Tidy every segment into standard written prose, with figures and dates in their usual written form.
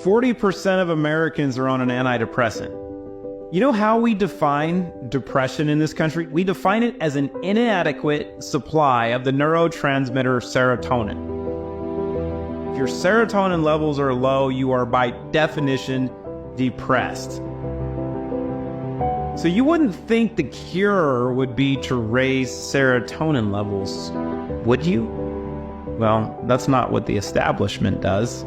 40% of Americans are on an antidepressant. You know how we define depression in this country? We define it as an inadequate supply of the neurotransmitter serotonin. If your serotonin levels are low, you are by definition depressed. So you wouldn't think the cure would be to raise serotonin levels, would you? Well, that's not what the establishment does.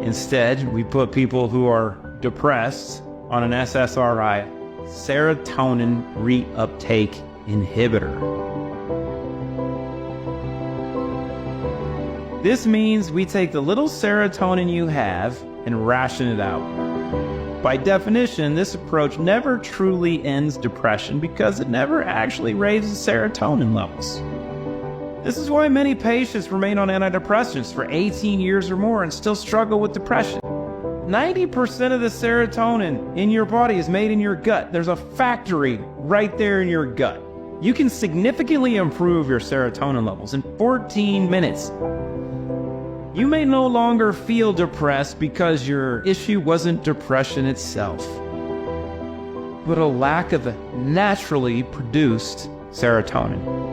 Instead, we put people who are depressed on an SSRI, serotonin reuptake inhibitor. This means we take the little serotonin you have and ration it out. By definition, this approach never truly ends depression because it never actually raises serotonin levels. This is why many patients remain on antidepressants for 18 years or more and still struggle with depression. 90% of the serotonin in your body is made in your gut. There's a factory right there in your gut. You can significantly improve your serotonin levels in 14 minutes. You may no longer feel depressed because your issue wasn't depression itself, but a lack of naturally produced serotonin.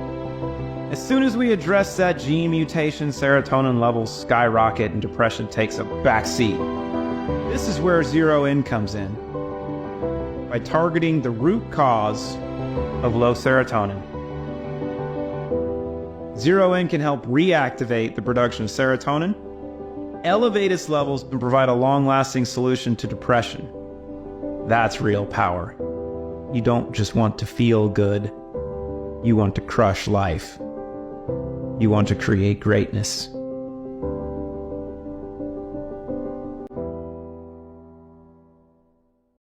As soon as we address that gene mutation, serotonin levels skyrocket and depression takes a backseat. This is where Zero In comes in. By targeting the root cause of low serotonin, Zero In can help reactivate the production of serotonin, elevate its levels, and provide a long-lasting solution to depression. That's real power. You don't just want to feel good. You want to crush life. You want to create greatness.